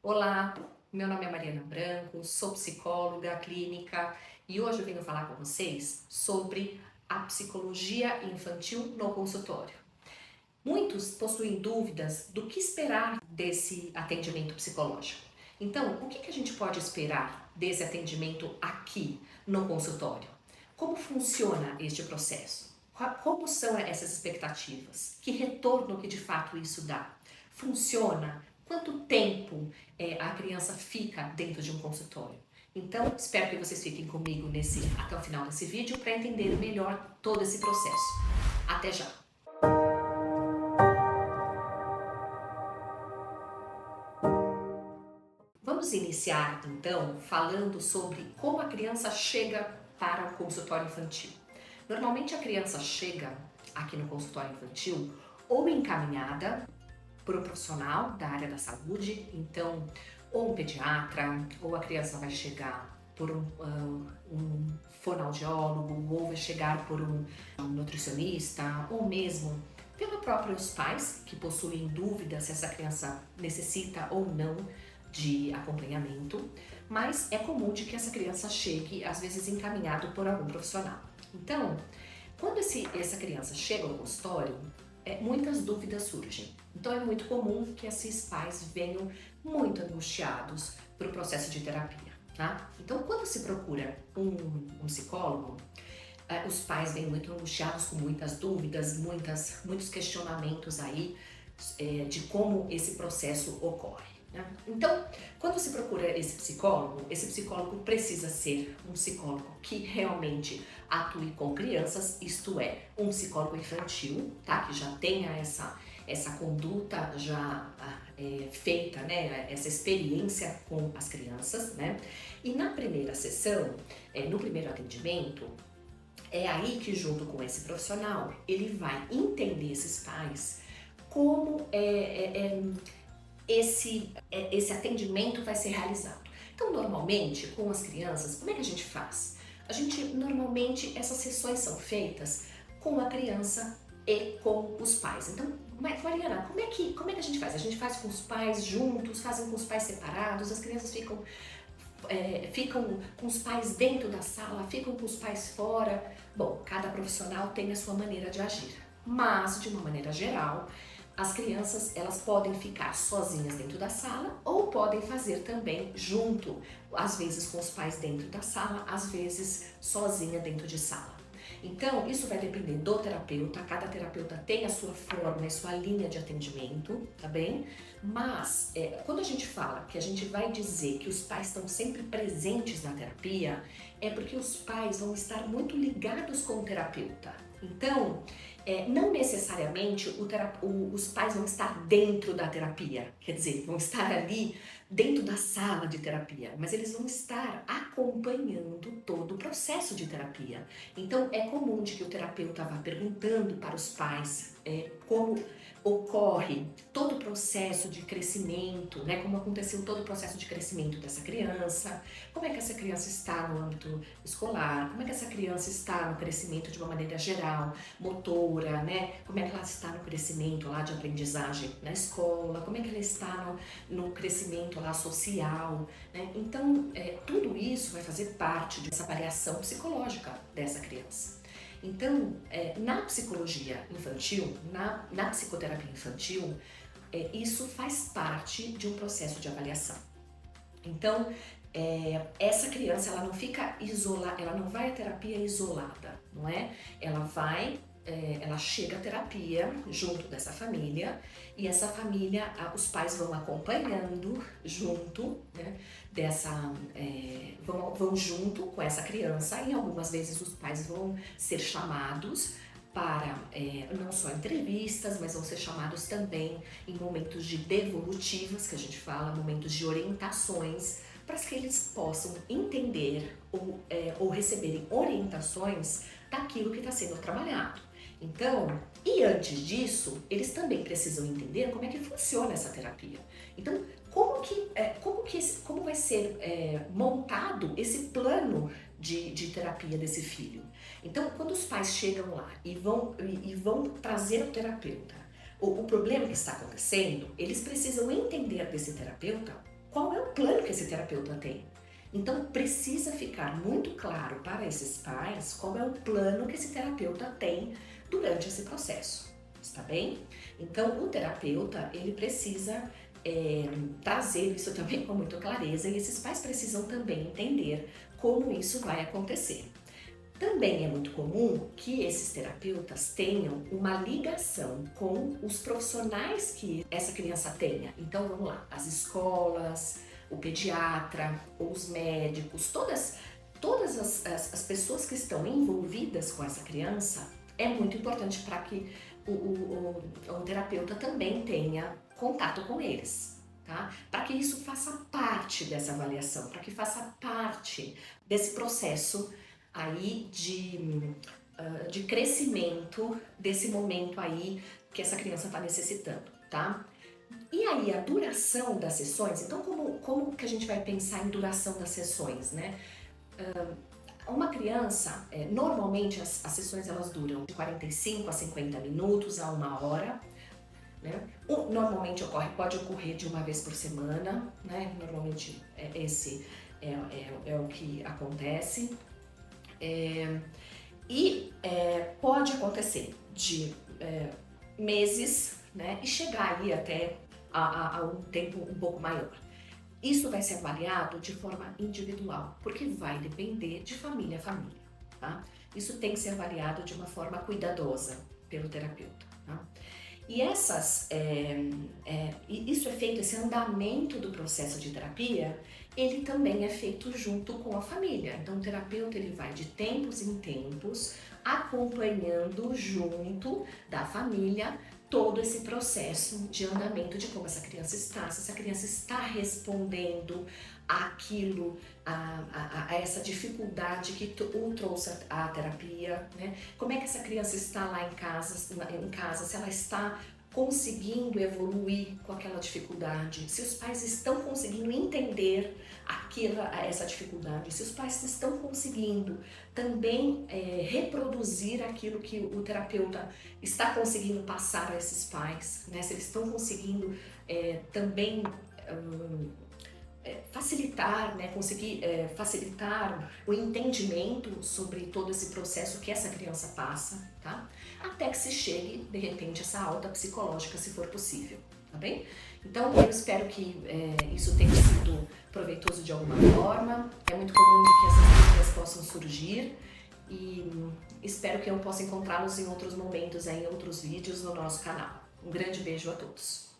Olá, meu nome é Mariana Branco, sou psicóloga clínica e hoje eu venho falar com vocês sobre a psicologia infantil no consultório. Muitos possuem dúvidas do que esperar desse atendimento psicológico. Então, o que a gente pode esperar desse atendimento aqui no consultório? Como funciona este processo? Como são essas expectativas? Que retorno que de fato isso dá? Funciona? Quanto tempo a criança fica dentro de um consultório? Então, espero que vocês fiquem comigo até o final desse vídeo para entender melhor todo esse processo. Até já! Vamos iniciar então falando sobre como a criança chega para o consultório infantil. Normalmente a criança chega aqui no consultório infantil ou encaminhada por um profissional da área da saúde, então ou um pediatra, ou a criança vai chegar por um fonoaudiólogo, ou vai chegar por um nutricionista, ou mesmo pelos próprios pais que possuem dúvida se essa criança necessita ou não de acompanhamento, mas é comum de que essa criança chegue, às vezes, encaminhado por algum profissional. Então, quando essa criança chega ao consultório, muitas dúvidas surgem. Então, é muito comum que esses pais venham muito angustiados para o processo de terapia, tá? Então, quando se procura um psicólogo, os pais vêm muito angustiados, com muitas dúvidas, muitos questionamentos aí de como esse processo ocorre. Então, quando se procura esse psicólogo precisa ser um psicólogo que realmente atue com crianças, isto é, um psicólogo infantil, tá? Que já tenha essa conduta já feita, né? Essa experiência com as crianças, né? E na primeira sessão, no primeiro atendimento, é aí que junto com esse profissional, ele vai entender esses pais como esse atendimento vai ser realizado. Então, normalmente, com as crianças, como é que a gente faz? Normalmente, essas sessões são feitas com a criança e com os pais. Então, Mariana, como é que a gente faz? A gente faz com os pais juntos, fazem com os pais separados, as crianças ficam com os pais dentro da sala, ficam com os pais fora. Bom, cada profissional tem a sua maneira de agir, mas, de uma maneira geral, as crianças, elas podem ficar sozinhas dentro da sala ou podem fazer também junto, às vezes com os pais dentro da sala, às vezes sozinha dentro de sala. Então, isso vai depender do terapeuta, cada terapeuta tem a sua forma e sua linha de atendimento, tá bem? Mas, quando a gente fala que a gente vai dizer que os pais estão sempre presentes na terapia, é porque os pais vão estar muito ligados com o terapeuta. Então, não necessariamente os pais vão estar dentro da terapia, quer dizer, vão estar ali dentro da sala de terapia, mas eles vão estar acompanhando todo o processo de terapia. Então, é comum de que o terapeuta vá perguntando para os pais como ocorre todo o processo de crescimento, né? Como aconteceu todo o processo de crescimento dessa criança, como é que essa criança está no âmbito escolar, como é que essa criança está no crescimento de uma maneira geral, motora, né? Como é que ela está no crescimento lá de aprendizagem na escola, como é que ela está no crescimento lá social, né? Então, tudo isso vai fazer parte dessa avaliação psicológica dessa criança. Então, na psicologia infantil, na psicoterapia infantil, isso faz parte de um processo de avaliação. Então, essa criança, ela não fica isolada, ela não vai à terapia isolada, não é? Ela chega à terapia junto dessa família e essa família, os pais vão acompanhando junto, né, vão junto com essa criança e algumas vezes os pais vão ser chamados para não só entrevistas, mas vão ser chamados também em momentos de devolutivas, que a gente fala, momentos de orientações, para que eles possam entender ou receberem orientações daquilo que está sendo trabalhado. Então, e antes disso, eles também precisam entender como é que funciona essa terapia. Então, como vai ser montado esse plano de terapia desse filho? Então, quando os pais chegam lá e vão trazer o terapeuta, o problema que está acontecendo, eles precisam entender desse terapeuta qual é o plano que esse terapeuta tem. Então precisa ficar muito claro para esses pais qual é o plano que esse terapeuta tem durante esse processo, está bem? Então o terapeuta, ele precisa trazer isso também com muita clareza, e esses pais precisam também entender como isso vai acontecer. Também é muito comum que esses terapeutas tenham uma ligação com os profissionais que essa criança tenha. Então vamos lá, as escolas, o pediatra, os médicos, todas as pessoas que estão envolvidas com essa criança, é muito importante para que o terapeuta também tenha contato com eles, tá? Para que isso faça parte dessa avaliação, para que faça parte desse processo aí de crescimento, desse momento aí que essa criança está necessitando, tá? E aí a duração das sessões, então como que a gente vai pensar em duração das sessões, né? Uma criança, normalmente as sessões elas duram de 45 a 50 minutos a 1 hora, né? Normalmente pode ocorrer de uma vez por semana, né? Normalmente esse é o que acontece. Pode acontecer de meses, né? E chegar aí até a um tempo um pouco maior. Isso vai ser avaliado de forma individual, porque vai depender de família a família, tá? Isso tem que ser avaliado de uma forma cuidadosa pelo terapeuta, tá? E isso é feito, esse andamento do processo de terapia, ele também é feito junto com a família. Então o terapeuta ele vai de tempos em tempos acompanhando junto da família todo esse processo de andamento de como essa criança está, se essa criança está respondendo àquilo, a essa dificuldade que o trouxe à terapia, né? Como é que essa criança está lá em casa, se ela está conseguindo evoluir com aquela dificuldade, se os pais estão conseguindo entender essa dificuldade, se os pais estão conseguindo também reproduzir aquilo que o terapeuta está conseguindo passar a esses pais, né? Se eles estão conseguindo também facilitar, né? Conseguir facilitar o entendimento sobre todo esse processo que essa criança passa, tá? Até que se chegue, de repente, essa alta psicológica, se for possível, tá bem? Então, eu espero que isso tenha sido proveitoso de alguma forma. É muito comum que essas dúvidas possam surgir e espero que eu possa encontrá-los em outros momentos, em outros vídeos no nosso canal. Um grande beijo a todos!